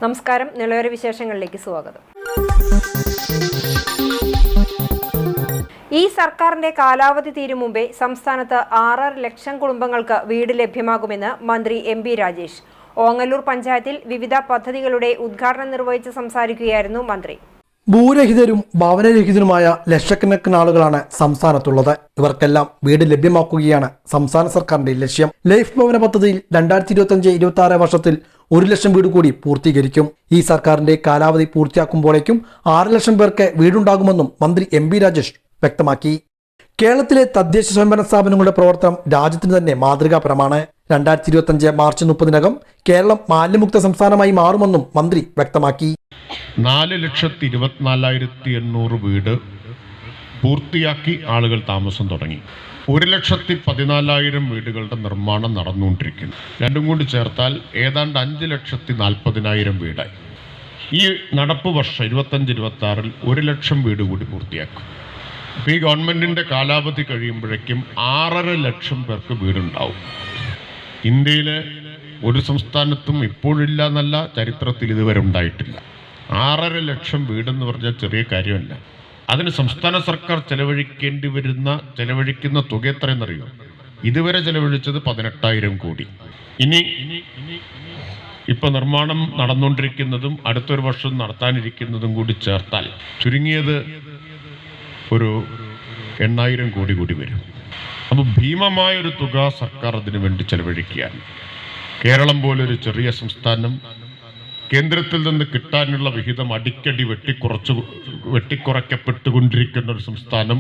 നമസ്കാരം. നിലവര വിശേഷങ്ങളിലേക്ക് സ്വാഗതം. ഈ സർക്കാരിന്റെ കാലാവധി തീരും മുമ്പേ സംസ്ഥാനത്ത് 6.5 ലക്ഷം കുടുംബങ്ങൾക്ക് വീട് ലഭ്യമാകുമെന്ന് മന്ത്രി എം.പി. രാജേഷ്. ഓങ്ങല്ലൂർ പഞ്ചായത്തിൽ വിവിധ പദ്ധതികളുടെ ഉദ്ഘാടനം നിർവഹിച്ച് സംസാരിക്കുകയായിരുന്നു മന്ത്രി. ഭൂരഹിതരും ഭവനരഹിതരുമായ ലക്ഷക്കണക്കിന് ആളുകളാണ് സംസ്ഥാനത്തുള്ളത്. ഇവർക്കെല്ലാം വീട് ലഭ്യമാക്കുകയാണ് സംസ്ഥാന സർക്കാരിന്റെ ലക്ഷ്യം. ലൈഫ് ഭവന പദ്ധതിയിൽ 2025-26 വർഷത്തിൽ 1 ലക്ഷം വീട് കൂടി പൂർത്തീകരിക്കും. ഈ സർക്കാരിന്റെ കാലാവധി പൂർത്തിയാക്കുമ്പോഴേക്കും 6 ലക്ഷം പേർക്ക് വീടുണ്ടാകുമെന്നും മന്ത്രി എം.പി. രാജേഷ് വ്യക്തമാക്കി. കേരളത്തിലെ തദ്ദേശ സ്വയംഭരണ സ്ഥാപനങ്ങളുടെ പ്രവർത്തനം രാജ്യത്തിന് തന്നെ മാതൃകാപരമാണ്. 2025 മാർച്ച് 30-നകം കേരളം മാലിന്യമുക്ത സംസ്ഥാനമായി മാറുമെന്നും മന്ത്രി വ്യക്തമാക്കി. 4,24,800 വീട് പൂർത്തിയാക്കി ആളുകൾ താമസം തുടങ്ങി. 1,14,000 വീടുകളുടെ നിർമ്മാണം നടന്നുകൊണ്ടിരിക്കുന്നു. രണ്ടും കൂടി ചേർത്താൽ ഏതാണ്ട് 5,40,000 വീടായി. ഈ നടപ്പ് വർഷം 25-26 1 ലക്ഷം വീട് കൂടി പൂർത്തിയാക്കും. അപ്പോൾ ഈ ഗവൺമെൻറ്റിൻ്റെ കാലാവധി കഴിയുമ്പോഴേക്കും 6.5 ലക്ഷം പേർക്ക് വീടുണ്ടാവും. ഇന്ത്യയിലെ ഒരു സംസ്ഥാനത്തും ഇപ്പോഴില്ല എന്നല്ല, ചരിത്രത്തിൽ ഇതുവരെ ഉണ്ടായിട്ടില്ല. 6.5 ലക്ഷം വീടെന്ന് പറഞ്ഞാൽ ചെറിയ കാര്യമല്ല. അതിന് സംസ്ഥാന സർക്കാർ ചെലവഴിക്കുന്ന തുക എത്രയെന്നറിയോ? ഇതുവരെ ചെലവഴിച്ചത് 18,000 കോടി. ഇനി ഇപ്പൊ നിർമ്മാണം നടന്നുകൊണ്ടിരിക്കുന്നതും അടുത്തൊരു വർഷം നടത്താനിരിക്കുന്നതും കൂടി ചേർത്താൽ ചുരുങ്ങിയത് ഒരു 8,000 കോടി കൂടി വരും. അപ്പോൾ ഭീമമായൊരു തുക സർക്കാർ അതിനു വേണ്ടി ചെലവഴിക്കുകയാണ്. കേരളം പോലൊരു ചെറിയ സംസ്ഥാനം കേന്ദ്രത്തിൽ നിന്ന് കിട്ടാനുള്ള വിഹിതം അടിക്കടി വെട്ടിക്കുറയ്ക്കപ്പെട്ടുകൊണ്ടിരിക്കുന്ന ഒരു സംസ്ഥാനം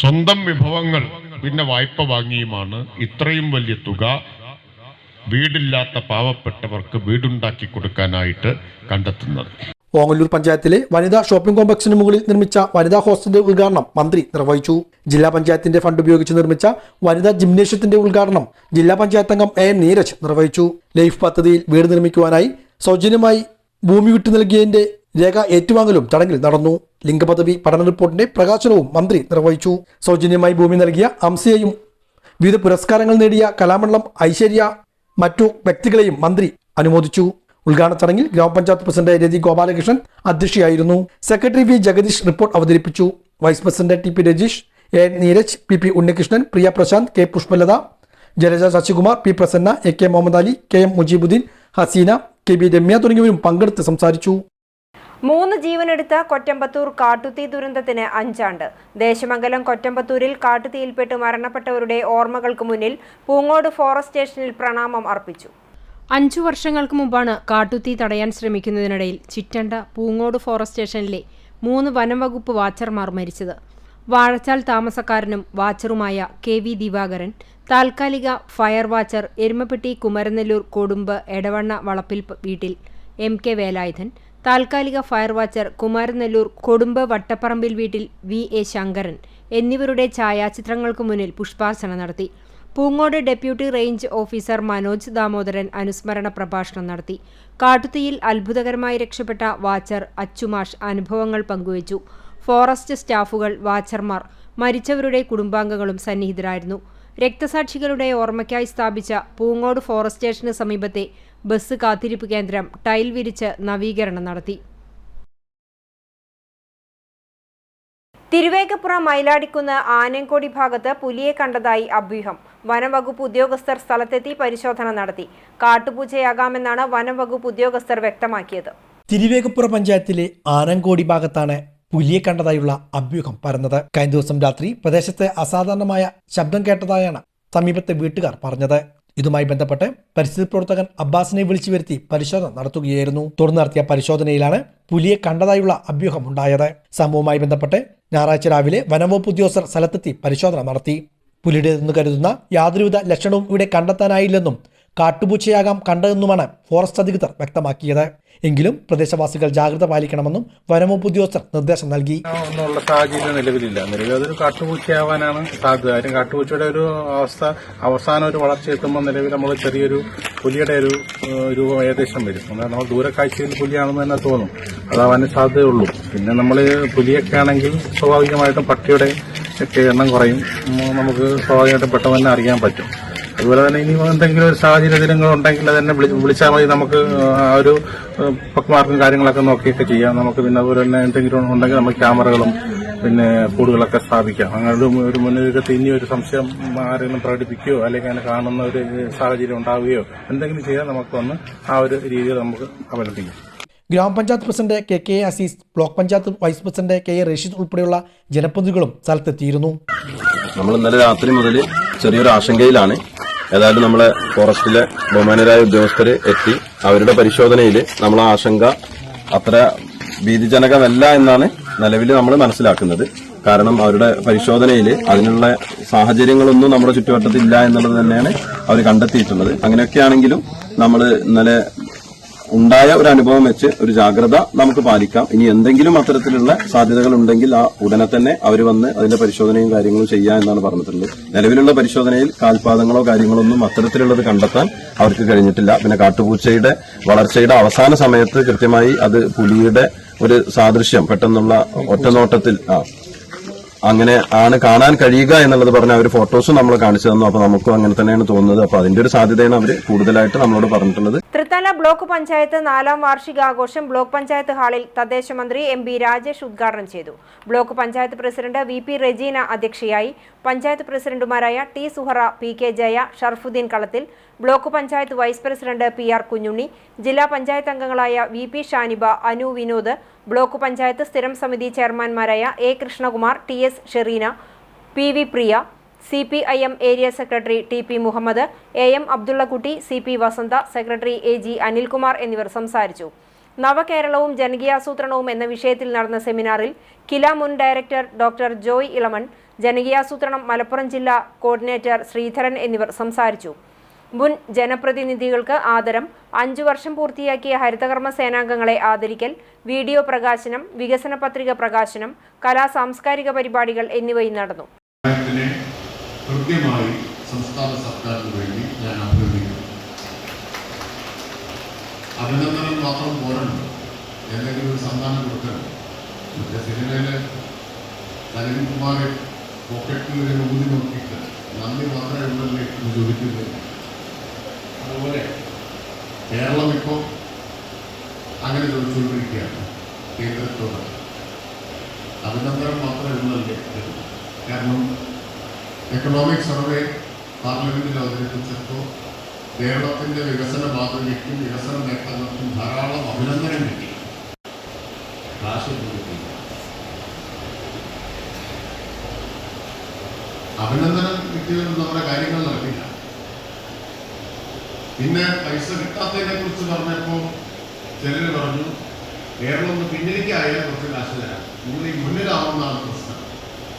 സ്വന്തം വിഭവങ്ങൾ പിന്നെ വായ്പ വാങ്ങിയുമാണ് ഇത്രയും വലിയ തുക വീടില്ലാത്ത പാവപ്പെട്ടവർക്ക് വീടുണ്ടാക്കി കൊടുക്കാനായിട്ട് കണ്ടെത്തുന്നത്. ഓങ്ങല്ലൂർ പഞ്ചായത്തിലെ വനിതാ ഷോപ്പിംഗ് കോംപ്ലക്സിന് മുകളിൽ നിർമ്മിച്ച വനിതാ ഹോസ്റ്റലിന്റെ ഉദ്ഘാടനം മന്ത്രി നിർവഹിച്ചു. ജില്ലാ പഞ്ചായത്തിന്റെ ഫണ്ട് ഉപയോഗിച്ച് നിർമ്മിച്ച വനിതാ ജിംനേഷ്യത്തിന്റെ ഉദ്ഘാടനം ജില്ലാ പഞ്ചായത്ത് അംഗം എ. നീരജ് നിർവഹിച്ചു. ലൈഫ് പദ്ധതിയിൽ വീട് നിർമ്മിക്കുവാനായി സൗജന്യമായി ഭൂമി വിട്ടു നൽകിയതിന്റെ രേഖ ഏറ്റുവാങ്ങലും ചടങ്ങിൽ നടന്നു. ലിംഗപദവി പഠന റിപ്പോർട്ടിന്റെ പ്രകാശനവും മന്ത്രി നിർവഹിച്ചു. സൗജന്യമായി ഭൂമി നൽകിയ അംസയെയും വിവിധ പുരസ്കാരങ്ങൾ നേടിയ കലാമണ്ഡലം ഐശ്വര്യ മറ്റു വ്യക്തികളെയും മന്ത്രി അനുമോദിച്ചു. ഉദ്ഘാടന ചടങ്ങിൽ ഗ്രാമപഞ്ചായത്ത് പ്രസിഡന്റ് രതി ഗോപാലകൃഷ്ണൻ അധ്യക്ഷയായിരുന്നു. സെക്രട്ടറി വി ജഗദീഷ് റിപ്പോർട്ട് അവതരിപ്പിച്ചു. Vice president T. P. Rajeesh, A. Neeraj, P. Unnikrishnan, Priya Prashanth, K. Pushpalatha, Jalaja Sasikumar, P. Prasanna, A. K. Muhammad Ali, K. M. Mujeebuddeen, Haseena, K. B. Ramya തുടങ്ങിയവരും പങ്കെടുത്ത് സംസാരിച്ചു. 3 ജീവനെടുത്ത കൊറ്റമ്പത്തൂർ കാട്ടുതീ ദുരന്തത്തിന് 5 ആണ്ട്. ദേശമംഗലം കൊറ്റമ്പത്തൂരിൽ കാട്ടുതീയിൽപ്പെട്ട് മരണപ്പെട്ടവരുടെ ഓർമ്മകൾക്ക് മുന്നിൽ പൂങ്ങോട് ഫോറസ്റ്റ് സ്റ്റേഷനിൽ പ്രണാമം അർപ്പിച്ചു. 5 വർഷങ്ങൾക്ക് മുമ്പാണ് കാട്ടുതീ തടയാൻ ശ്രമിക്കുന്നതിനിടയിൽ ചിറ്റണ്ട പൂങ്ങോട് ഫോറസ്റ്റ് സ്റ്റേഷനിലെ 3 വനംവകുപ്പ് വാച്ചർമാർ മരിച്ചത്. വാഴച്ചാൽ താമസക്കാരനും വാച്ചറുമായ കെ. വി. ദിവാകരൻ, താൽക്കാലിക ഫയർ വാച്ചർ എരുമപ്പെട്ടി കുമരനെല്ലൂർ കൊടുമ്പ് എടവണ്ണ വളപ്പിൽ വീട്ടിൽ എം. കെ. വേലായുധൻ, താൽക്കാലിക ഫയർ വാച്ചർ കുമാരനെല്ലൂർ കൊടുമ്പ് വട്ടപ്പറമ്പിൽ വീട്ടിൽ വി. എ. ശങ്കരൻ എന്നിവരുടെ ഛായാചിത്രങ്ങൾക്ക് മുന്നിൽ പുഷ്പാർച്ചന നടത്തി. Poongode deputy range officer Manoj Damodaran അനുസ്മരണ പ്രഭാഷണം നടത്തി. കാട്ടുതീയിൽ അത്ഭുതകരമായി രക്ഷപ്പെട്ട വാച്ചർ അച്ചുമാഷ് അനുഭവങ്ങൾ പങ്കുവച്ചു. ഫോറസ്റ്റ് സ്റ്റാഫുകൾ, വാച്ചർമാർ, മരിച്ചവരുടെ കുടുംബാംഗങ്ങളും സന്നിഹിതരായിരുന്നു. രക്തസാക്ഷികളുടെ ഓർമ്മയ്ക്കായി സ്ഥാപിച്ച പൂങ്ങോട് ഫോറസ്റ്റ് സ്റ്റേഷന് സമീപത്തെ ബസ് കാത്തിരിപ്പ് കേന്ദ്രം ടൈൽ വിരിച്ച് നവീകരണം നടത്തി. തിരുവേഗപ്പുറ മൈലാടിക്കുന്ന് ആനങ്കോടി ഭാഗത്ത് പുലിയെ കണ്ടതായി അഭ്യൂഹം. വനംവകുപ്പ് ഉദ്യോഗസ്ഥർ സ്ഥലത്തെത്തി പരിശോധന നടത്തി. കാട്ടുപൂച്ചയാകാമെന്നാണ് വനംവകുപ്പ് ഉദ്യോഗസ്ഥർ വ്യക്തമാക്കിയത്. തിരുവേഗപ്പുറ പഞ്ചായത്തിലെ ആനങ്കോടി ഭാഗത്താണ് പുലിയെ കണ്ടതായുള്ള അഭ്യൂഹം പരന്നത്. കഴിഞ്ഞ ദിവസം രാത്രി പ്രദേശത്ത് അസാധാരണമായ ശബ്ദം കേട്ടതായാണ് സമീപത്തെ വീട്ടുകാർ പറഞ്ഞത്. ഇതുമായി ബന്ധപ്പെട്ട് പരിസ്ഥിതി പ്രവർത്തകൻ അബ്ബാസിനെ വിളിച്ചു വരുത്തി പരിശോധന നടത്തുകയായിരുന്നു. തുടർന്ന് നടത്തിയ പരിശോധനയിലാണ് പുലിയെ കണ്ടതായുള്ള അഭ്യൂഹം ഉണ്ടായത്. സംഭവവുമായി ബന്ധപ്പെട്ട് ഞായറാഴ്ച രാവിലെ വനംവകുപ്പ് ഉദ്യോഗസ്ഥർ സ്ഥലത്തെത്തി പരിശോധന നടത്തി. പുലിയുടേതെന്ന് കരുതുന്ന യാതൊരുവിധ ലക്ഷണവും ഇവിടെ കണ്ടെത്താനായില്ലെന്നും കാട്ടുപൂച്ചയാകാം കണ്ടതെന്നുമാണ് ഫോറസ്റ്റ് അധികൃതർ വ്യക്തമാക്കിയത്. എങ്കിലും പ്രദേശവാസികൾ ജാഗ്രത പാലിക്കണമെന്നും വനംവകുപ്പ് ഉദ്യോഗസ്ഥർ നിർദ്ദേശം നൽകി. ഒന്നുള്ള സാഹചര്യം നിലവിലില്ല. നിലവിൽ അതൊരു കാട്ടുപൂച്ചയാവാനാണ് സാധ്യത. കാര്യം കാട്ടുപൂച്ചയുടെ ഒരു അവസാനം ഒരു വളർച്ച എത്തുമ്പോൾ നിലവിൽ നമ്മൾ ചെറിയൊരു പുലിയുടെ ഒരു രൂപം ഏകദേശം വരും. നമ്മൾ ദൂരക്കാഴ്ചയിൽ പുലിയാണെന്ന് തന്നെ തോന്നും. അതാവാനേ സാധ്യതയുള്ളൂ. പിന്നെ നമ്മൾ പുലിയൊക്കെ ആണെങ്കിൽ സ്വാഭാവികമായിട്ടും പട്ടിയുടെ ഒക്കെ എണ്ണം കുറയും. നമുക്ക് സ്വാഭാവികമായിട്ടും പെട്ടെന്ന് തന്നെ അറിയാൻ പറ്റും. അതുപോലെ തന്നെ ഇനി എന്തെങ്കിലും ഒരു സാഹചര്യങ്ങൾ ഉണ്ടെങ്കിൽ തന്നെ വിളിച്ചാൽ മതി. നമുക്ക് ആ ഒരു പക്മാർക്കും കാര്യങ്ങളൊക്കെ നോക്കിയൊക്കെ ചെയ്യാം. നമുക്ക് പിന്നെ അതുപോലെ തന്നെ എന്തെങ്കിലും ഉണ്ടെങ്കിൽ നമുക്ക് ക്യാമറകളും പിന്നെ കൂടുകളൊക്കെ സ്ഥാപിക്കാം. അങ്ങനെ ഒരു മുൻനിരത്ത് ഇനി ഒരു സംശയം ആരെങ്കിലും പ്രകടിപ്പിക്കുകയോ അല്ലെങ്കിൽ അങ്ങനെ കാണുന്ന ഒരു സാഹചര്യം ഉണ്ടാവുകയോ എന്തെങ്കിലും ചെയ്യാൻ നമുക്ക് വന്ന് ആ ഒരു രീതിയിൽ നമുക്ക് അവലംബിക്കാം. ഗ്രാമപഞ്ചായത്ത് president K Aziz, block panchayat vice president K Rasheed ഉൾപ്പെടെയുള്ള ജനപ്രതിനിധികളും സ്ഥലത്തെത്തിയിരുന്നു. നമ്മൾ ഇന്നലെ രാത്രി മുതൽ ചെറിയൊരു ആശങ്കയിലാണ്. ഏതായാലും നമ്മളെ ഫോറസ്റ്റിലെ ബഹുമാനരായ ഉദ്യോഗസ്ഥർ എത്തി. അവരുടെ പരിശോധനയിൽ നമ്മൾ ആ ആശങ്ക അത്ര ഭീതിജനകമല്ല എന്നാണ് നിലവിൽ നമ്മൾ മനസ്സിലാക്കുന്നത്. കാരണം അവരുടെ പരിശോധനയിൽ അതിനുള്ള സാഹചര്യങ്ങളൊന്നും നമ്മുടെ ചുറ്റുവട്ടത്തില്ല എന്നുള്ളത് തന്നെയാണ് അവർ കണ്ടെത്തിയിട്ടുള്ളത്. അങ്ങനെയൊക്കെയാണെങ്കിലും നമ്മൾ ഇന്നലെ ഉണ്ടായ ഒരു അനുഭവം വെച്ച് ഒരു ജാഗ്രത നമുക്ക് പാലിക്കാം. ഇനി എന്തെങ്കിലും അത്തരത്തിലുള്ള സാധ്യതകൾ ഉണ്ടെങ്കിൽ ആ ഉടനെ തന്നെ അവർ വന്ന് അതിന്റെ പരിശോധനയും കാര്യങ്ങളും ചെയ്യാം എന്നാണ് പറഞ്ഞിട്ടുള്ളത്. നിലവിലുള്ള പരിശോധനയിൽ കാൽപാദങ്ങളോ കാര്യങ്ങളൊന്നും അത്തരത്തിലുള്ളത് കണ്ടെത്താൻ അവർക്ക് കഴിഞ്ഞിട്ടില്ല. പിന്നെ കാട്ടുപൂച്ചയുടെ വളർച്ചയുടെ അവസാന സമയത്ത് കൃത്യമായി അത് പുലിയുടെ ഒരു സാദൃശ്യം പെട്ടെന്നുള്ള ഒറ്റനോട്ടത്തിൽ അങ്ങനെ ആണ് കാണാൻ കഴിയുക എന്നുള്ളത് പറഞ്ഞ അവർ ഫോട്ടോസും നമ്മൾ കാണിച്ചു തന്നു. അപ്പൊ നമുക്കും അങ്ങനെ തന്നെയാണ് തോന്നുന്നത്. അപ്പൊ അതിന്റെ ഒരു സാധ്യതയാണ് അവർ കൂടുതലായിട്ട് നമ്മളോട് പറഞ്ഞിട്ടുള്ളത്. തൃത്താല ബ്ലോക്ക് പഞ്ചായത്ത് 4ാം വാർഷികാഘോഷം ബ്ലോക്ക് പഞ്ചായത്ത് ഹാളിൽ തദ്ദേശ മന്ത്രി എം ബി രാജേഷ് ഉദ്ഘാടനം ചെയ്തു. Block panchayat president V P Rejina അധ്യക്ഷയായി. പഞ്ചായത്ത് പ്രസിഡന്റുമാരായ T Suhara, P K Jaya, Sharafudheen Kalathil, block panchayat vice president P R Kunhunni, ജില്ലാ പഞ്ചായത്ത് അംഗങ്ങളായ V P Shaniba, Anu Vinod, block panchayat സ്ഥിരം സമിതി ചെയർമാൻമാരായ A Krishnakumar, T S Shereena, P V Priya, CPIM area secretary T P Muhammad, AM Abdullakutty, CP Vasantha, secretary AG Anilkumar എന്നിവർ സംസാരിച്ചു. നവകേരളവും ജനകീയാസൂത്രണവും എന്ന വിഷയത്തിൽ നടന്ന സെമിനാറിൽ കില മുൻ ഡയറക്ടർ ഡോക്ടർ ജോയ് ഇളമൺ, ജനകീയാസൂത്രണം മലപ്പുറം ജില്ലാ കോർഡിനേറ്റർ ശ്രീധരൻ എന്നിവർ സംസാരിച്ചു. മുൻ ജനപ്രതിനിധികൾക്ക് ആദരം, 5 വർഷം പൂർത്തിയാക്കിയ ഹരിതകർമ്മ സേനാംഗങ്ങളെ ആദരിക്കൽ, വീഡിയോ പ്രകാശനം, വികസന പത്രിക പ്രകാശനം, കലാ സാംസ്കാരിക പരിപാടികൾ എന്നിവയും നടന്നു. കൃത്യമായി സംസ്ഥാന സർക്കാരിന് വേണ്ടി ഞാൻ അഭിനന്ദിക്കുന്നു. അഭിനന്ദനം മാത്രം പോരല്ലോ, എന്തെങ്കിലും ഒരു സമ്മാനം കൊടുക്കല്ലോ. മറ്റേ സിനിമയില് നലിൻകുമാറെ പോക്കറ്റിൽ ഒരു ഊതി നോക്കിയിട്ട് നന്ദി മാത്രമേ ഉള്ളല്ലേ എന്ന് ചോദിക്കുന്നത്. അതുപോലെ കേരളം ഇപ്പോൾ അങ്ങനെ ചോദിച്ചുകൊണ്ടിരിക്കുകയാണ് കേന്ദ്രത്തോട്. അഭിനന്ദനം മാത്രമേ ഉള്ളല്ലേ. കാരണം എക്കണോമിക് സർവേ പാർലമെന്റിൽ അവതരിപ്പിച്ചപ്പോൾ കേരളത്തിന്റെ വികസന മാതൃകയ്ക്കും വികസന നേട്ടങ്ങൾക്കും ധാരാളം അഭിനന്ദനം കിട്ടി. അഭിനന്ദനം കിട്ടിയതുകൊണ്ട് നമ്മുടെ കാര്യങ്ങൾ നടക്കില്ല. പിന്നെ പൈസ കിട്ടാത്തതിനെ കുറിച്ച് പറഞ്ഞപ്പോൾ ചിലർ പറഞ്ഞു കേരളം ഒന്ന് പിന്നിലേക്കായാൽ കുറച്ച് കാശ് തരാം, നിങ്ങൾ ഈ മുന്നിലാവുന്നതാണ് പ്രശ്നം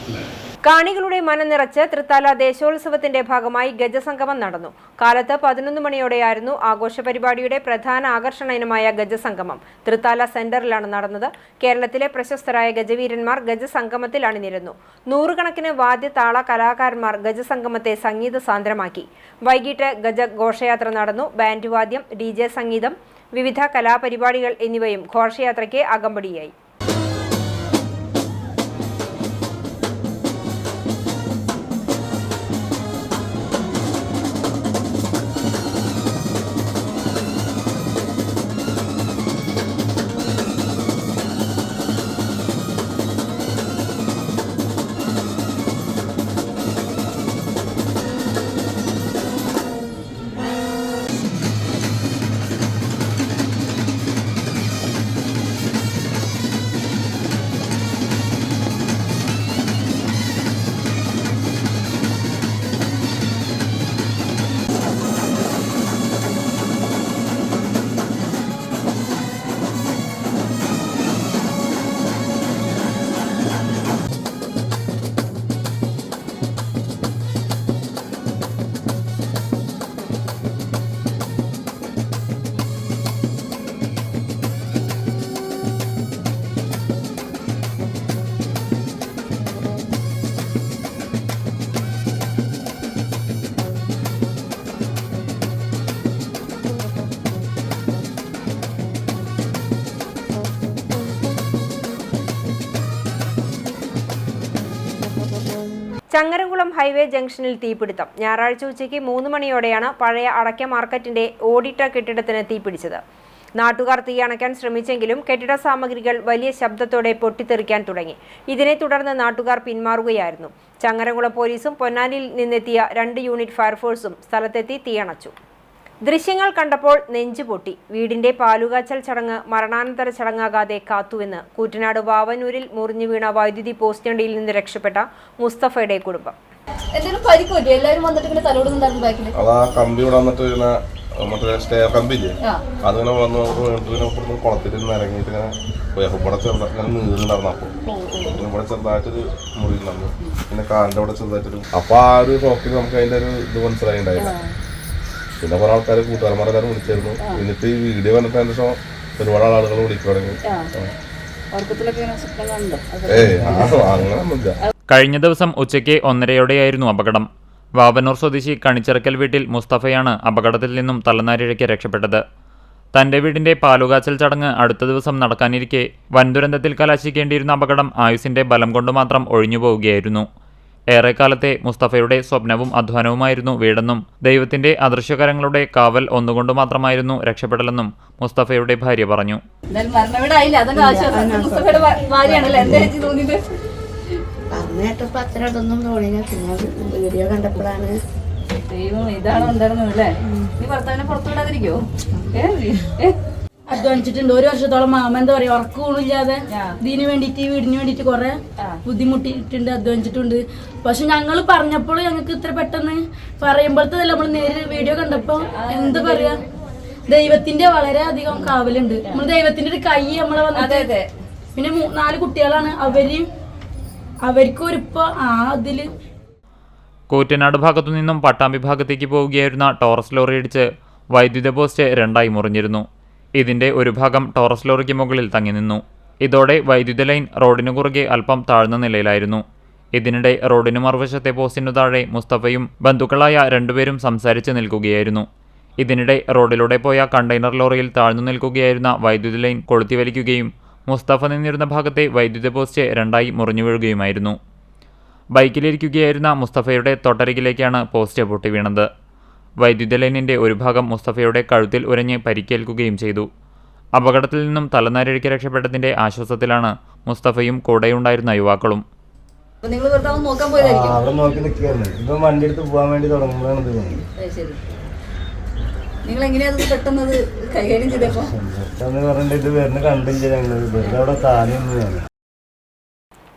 അല്ലേ. കാണികളുടെ മനം നിറച്ച് തൃത്താല ദേശോത്സവത്തിന്റെ ഭാഗമായി ഗജസംഗമം നടന്നു. കാലത്ത് 11 മണിയോടെയായിരുന്നു ആഘോഷ പരിപാടിയുടെ പ്രധാന ആകർഷണ ഇനമായ ഗജസംഗമം. തൃത്താല സെന്ററിലാണ് നടന്നത്. കേരളത്തിലെ പ്രശസ്തരായ ഗജവീരന്മാർ ഗജസംഗമത്തിൽ അണിനിരന്നു. 100 കണക്കിന് വാദ്യതാള കലാകാരന്മാർ ഗജസംഗമത്തെ സംഗീത സാന്ദ്രമാക്കി. വൈകിട്ട് ഗജ ഘോഷയാത്ര നടന്നു. ബാൻഡ് വാദ്യം, DJ സംഗീതം, വിവിധ കലാപരിപാടികൾ എന്നിവയും ഘോഷയാത്രയ്ക്ക് അകമ്പടിയായി. എറണാകുളം ഹൈവേ ജംഗ്ഷനിൽ തീപിടുത്തം. ഞായറാഴ്ച ഉച്ചയ്ക്ക് 3 മണിയോടെയാണ് പഴയ അടയ്ക്ക മാർക്കറ്റിന്റെ ഓടിട്ട കെട്ടിടത്തിന് തീപിടിച്ചത്. നാട്ടുകാർ തീ അണയ്ക്കാൻ ശ്രമിച്ചെങ്കിലും കെട്ടിട സാമഗ്രികൾ വലിയ ശബ്ദത്തോടെ പൊട്ടിത്തെറിക്കാൻ തുടങ്ങി. ഇതിനെ തുടർന്ന് നാട്ടുകാർ പിന്മാറുകയായിരുന്നു. ചങ്ങരംകുളം പോലീസും പൊന്നാനിയിൽ നിന്നെത്തിയ 2 യൂണിറ്റ് ഫയർഫോഴ്സും സ്ഥലത്തെത്തി തീയണച്ചു. ദൃശ്യങ്ങൾ കണ്ടപ്പോൾ നെഞ്ചുപൊട്ടി. വീടിന്റെ പാലുകാച്ചൽ ചടങ്ങ് മരണാനന്തര ചടങ്ങാകാതെ കാത്തുവെന്ന് കൂറ്റനാട് വാവന്നൂരിൽ മുറിഞ്ഞു വീണ വൈദ്യുതി പോസ്റ്റടിയിൽ നിന്ന് രക്ഷപ്പെട്ട മുസ്തഫയുടെ കുടുംബം. അതാ കമ്പി വിടാന്നിട്ട് മറ്റേ സ്റ്റെയർ കമ്പില്ലേ അതിങ്ങനെ വന്ന് കുളത്തിൽ ഇറങ്ങിയിട്ട് ഇങ്ങനെ ഇവിടെ ചെറുതായിട്ട് നീളുണ്ടായിരുന്നു. അപ്പോൾ ഇവിടെ ചെറുതായിട്ടൊരു മുറിയിലുണ്ടായിരുന്നു. പിന്നെ കാലിൻ്റെ അവിടെ ചെറുതായിട്ടൊരു അപ്പോൾ ആ ഒരു ഷോക്കിൽ നമുക്ക് അതിൻ്റെ ഒരു ഇത് മനസ്സിലായിണ്ടായില്ല. പിന്നെ കുറെ ആൾക്കാർ കൂട്ടുകാരന്മാരെല്ലാവരും വിളിച്ചായിരുന്നു. എന്നിട്ട് ഈ വീഡിയോ കണ്ടിട്ട് അതിന്റെ ശേഷം ഒരുപാട് ആളുകൾ വിളിച്ചു തുടങ്ങി. അങ്ങനെയൊന്നുമില്ല. കഴിഞ്ഞ ദിവസം ഉച്ചയ്ക്ക് 1:30 അപകടം. വാവന്നൂർ സ്വദേശി കണിച്ചിറക്കൽ വീട്ടിൽ മുസ്തഫയാണ് അപകടത്തിൽ നിന്നും തലനാരിഴയ്ക്ക് രക്ഷപ്പെട്ടത്. തന്റെ വീടിന്റെ പാലുകാച്ചൽ ചടങ്ങ് അടുത്ത ദിവസം നടക്കാനിരിക്കെ വൻദുരന്തത്തിൽ കലാശിക്കേണ്ടിയിരുന്ന അപകടം ആയുസിന്റെ ബലം കൊണ്ട് മാത്രം ഒഴിഞ്ഞുപോവുകയായിരുന്നു. ഏറെക്കാലത്തെ മുസ്തഫയുടെ സ്വപ്നവും അധ്വാനവുമായിരുന്നു വീടെന്നും ദൈവത്തിന്റെ അദൃശ്യകരങ്ങളുടെ കാവൽ ഒന്നുകൊണ്ട് മാത്രമായിരുന്നു രക്ഷപ്പെടലെന്നും മുസ്തഫയുടെ ഭാര്യ പറഞ്ഞു. വീഡിയോ കണ്ടപ്പോഴാണ് ഇതാണ് ഉണ്ടായിരുന്നല്ലേ. നീ ഭർത്താവിനെ പുറത്തുവിടാതിരിക്കോ? അധ്വാനിച്ചിട്ടുണ്ട് 1 വർഷത്തോളം. മാമ എന്താ പറയാ, ഉറക്കമില്ലാതെ ഇതിന് വേണ്ടിട്ട് വീടിന് വേണ്ടിട്ട് കുറെ ബുദ്ധിമുട്ടിയിട്ടുണ്ട്, അധ്വാനിച്ചിട്ടുണ്ട്. പക്ഷെ ഞങ്ങൾ പറഞ്ഞപ്പോൾ ഞങ്ങൾക്ക് ഇത്ര പെട്ടെന്ന് പറയുമ്പോഴത്തല്ല, നമ്മൾ നേരിൽ വീഡിയോ കണ്ടപ്പോ എന്താ പറയാ, ദൈവത്തിന്റെ വളരെ അധികം കാവലുണ്ട്. നമ്മൾ ദൈവത്തിന്റെ ഒരു കൈ നമ്മളെ വന്നിട്ട്. പിന്നെ 4 കുട്ടികളാണ്. അവർക്കൊരിപ്പോ അതില് കൂറ്റനാട് ഭാഗത്തു നിന്നും പട്ടാമ്പി ഭാഗത്തേക്ക് പോവുകയായിരുന്ന ടോറസ് ലോറി ഇടിച്ച് വൈദ്യുത പോസ്റ്റ് 2ആയി മുറിഞ്ഞിരുന്നു. ഇതിന്റെ ഒരു ഭാഗം ടോറസ് ലോറിക്ക് മുകളിൽ തങ്ങി നിന്നു. ഇതോടെ വൈദ്യുത ലൈൻ റോഡിനു കുറുകെ അല്പം താഴ്ന്ന നിലയിലായിരുന്നു. ഇതിനിടെ റോഡിനു മറുവശത്തെ പോസ്റ്റിനു താഴെ മുസ്തഫയും ബന്ധുക്കളായ 2 പേരും സംസാരിച്ച് നിൽക്കുകയായിരുന്നു. ഇതിനിടെ റോഡിലൂടെ പോയ കണ്ടെയ്നർ ലോറിയിൽ താഴ്ന്നു നിൽക്കുകയായിരുന്ന വൈദ്യുത ലൈൻ കൊളുത്തി വലിക്കുകയും മുസ്തഫ നിന്നിരുന്ന ഭാഗത്തെ വൈദ്യുത പോസ്റ്റ് 2ആയി മുറിഞ്ഞു വീഴുകയുമായിരുന്നു. ബൈക്കിലിരിക്കുകയായിരുന്ന മുസ്തഫയുടെ തൊട്ടരികിലേക്കാണ് പോസ്റ്റ് പൊട്ടി വീണത്. വൈദ്യുത ലൈനിന്റെ ഒരു ഭാഗം മുസ്തഫയുടെ കഴുത്തിൽ ഉരഞ്ഞ് പരിക്കേൽക്കുകയും ചെയ്തു. അപകടത്തിൽ നിന്നും തലനാരിഴയ്ക്ക് രക്ഷപ്പെട്ടതിന്റെ ആശ്വാസത്തിലാണ് മുസ്തഫയും കൂടെയുണ്ടായിരുന്ന യുവാക്കളും. വണ്ടി എടുത്ത് പോകാൻ വേണ്ടി തുടങ്ങുമ്പോഴാണ് നിങ്ങൾ എങ്ങനെയാ പെട്ടെന്ന് കൈകാര്യം ചെയ്തപ്പോ പറഞ്ഞിട്ട് വരുന്ന കണ്ടില്ല. ഞങ്ങൾ അവിടെ താനെയാണ്.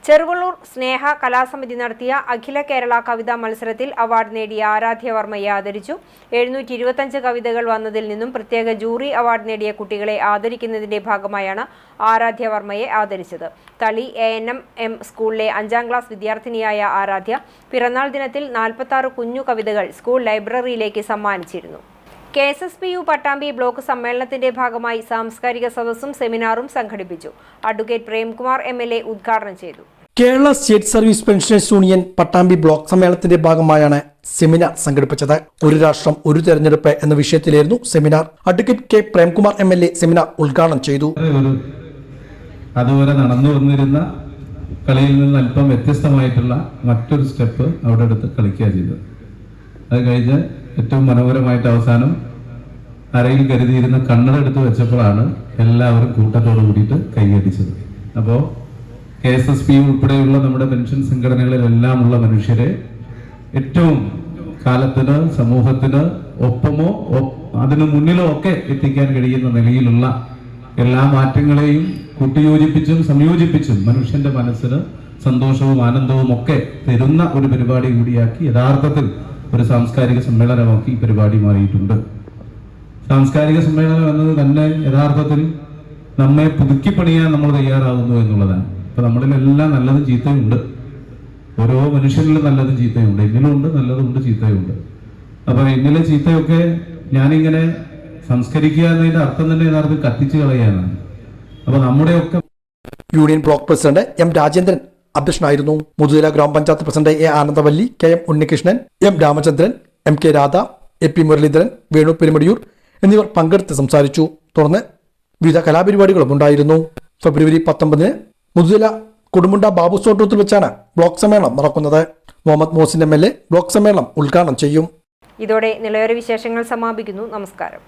ചെറുവള്ളൂർ സ്നേഹ കലാസമിതി നടത്തിയ അഖില കേരള കവിതാ മത്സരത്തിൽ അവാർഡ് നേടിയ ആരാധ്യ വർമ്മയെ ആദരിച്ചു. 725 കവിതകൾ വന്നതിൽ നിന്നും പ്രത്യേക ജൂറി അവാർഡ് നേടിയ കുട്ടികളെ ആദരിക്കുന്നതിന്റെ ഭാഗമായാണ് ആരാധ്യ വർമ്മയെ ആദരിച്ചത്. തളി ANM സ്കൂളിലെ 5ാം ക്ലാസ് വിദ്യാർത്ഥിനിയായ ആരാധ്യ പിറന്നാൾ ദിനത്തിൽ 46 കുഞ്ഞു കവിതകൾ സ്കൂൾ ലൈബ്രറിയിലേക്ക് സമ്മാനിച്ചിരുന്നു. KSSPU പട്ടാമ്പി ബ്ലോക്ക് സമ്മേളനത്തിന്റെ ഭാഗമായി സാംസ്കാരിക സദസ്സും സെമിനാറും സംഘടിപ്പിച്ചു. അഡ്വക്കേറ്റ് പ്രേംകുമാർ MLA ഉദ്ഘാടനം ചെയ്തു. Kerala state service pensioners union Pattambi block സമ്മേളനത്തിന്റെ ഭാഗമായാണ് സെമിനാർ സംഘടിപ്പിച്ചത്. ഒരു രാഷ്ട്രം ഒരു തെരഞ്ഞെടുപ്പ് എന്ന വിഷയത്തിലായിരുന്നു seminar. Advocate K Premkumar MLA seminar ഉദ്ഘാടനം ചെയ്തു. അതുവരെ നടന്നു വന്നിരുന്ന കളിയിൽ നിന്ന് അല്പം വ്യത്യസ്തമായിട്ടുള്ള മറ്റൊരു സ്റ്റെപ്പ് അവിടെ എടുത്ത് കളിക്കുക ചെയ്തത്. അത് കഴിഞ്ഞ് ഏറ്റവും മനോഹരമായിട്ട് അവസാനം അരയിൽ കരുതിയിരുന്ന കണ്ണട എടുത്ത് വെച്ചപ്പോഴാണ് എല്ലാവരും കൂട്ടത്തോട് കൂടിയിട്ട് കൈയടിച്ചത്. അപ്പോൾ KSSPU ഉൾപ്പെടെയുള്ള നമ്മുടെ പെൻഷൻ സംഘടനകളിലെല്ലാം ഉള്ള മനുഷ്യരെ ഏറ്റവും കാലത്തിന് സമൂഹത്തിന് ഒപ്പമോ അതിനു മുന്നിലോ ഒക്കെ എത്തിക്കാൻ കഴിയുന്ന നിലയിലുള്ള എല്ലാ മാറ്റങ്ങളെയും കൂട്ടിയോജിപ്പിച്ചും സംയോജിപ്പിച്ചും മനുഷ്യന്റെ മനസ്സിന് സന്തോഷവും ആനന്ദവും ഒക്കെ തരുന്ന ഒരു പരിപാടി കൂടിയാക്കി യഥാർത്ഥത്തിൽ ഒരു സാംസ്കാരിക സമ്മേളനമാക്കി ഈ പരിപാടി മാറിയിട്ടുണ്ട്. സാംസ്കാരിക സമ്മേളനം എന്നത് തന്നെ യഥാർത്ഥത്തിൽ നമ്മെ പുതുക്കി പണിയാൻ നമ്മൾ തയ്യാറാകുന്നു എന്നുള്ളതാണ്. ഇപ്പൊ നമ്മളിലെല്ലാം നല്ലതും ചീത്തയും ഉണ്ട്. ഓരോ മനുഷ്യനിലും നല്ലതും ചീത്തയും ഉണ്ട്. എന്നിലുണ്ട് നല്ലതുണ്ട് ചീത്തയുണ്ട്. അപ്പൊ എന്നിലെ ചീത്തയൊക്കെ ഞാനിങ്ങനെ സംസ്കരിക്കുക എന്നതിന്റെ അർത്ഥം തന്നെ യഥാർത്ഥത്തിൽ കത്തിച്ചു കളയാനാണ്. അപ്പൊ നമ്മുടെയൊക്കെ union block president M Rajendran അധ്യക്ഷനായിരുന്നു. മുതുതല ഗ്രാമപഞ്ചായത്ത് president A Anandavalli, KM Unnikrishnan, M Ramachandran, MK Radha, AP Muraleedharan, Venu Perumadiyoor എന്നിവർ പങ്കെടുത്ത് സംസാരിച്ചു. തുടർന്ന് വിവിധ കലാപരിപാടികളും ഉണ്ടായിരുന്നു. ഫെബ്രുവരി 19 മുതുതല കൊടുമുണ്ട ബാബു തോട്ടത്തിൽ വെച്ചാണ് ബ്ലോക്ക് സമ്മേളനം നടക്കുന്നത്. മുഹമ്മദ് മോസിൻ MLA ബ്ലോക്ക് സമ്മേളനം ഉദ്ഘാടനം ചെയ്യും. ഇതോടെ നിളയോര വിശേഷങ്ങൾ സമാപിക്കുന്നു. നമസ്കാരം.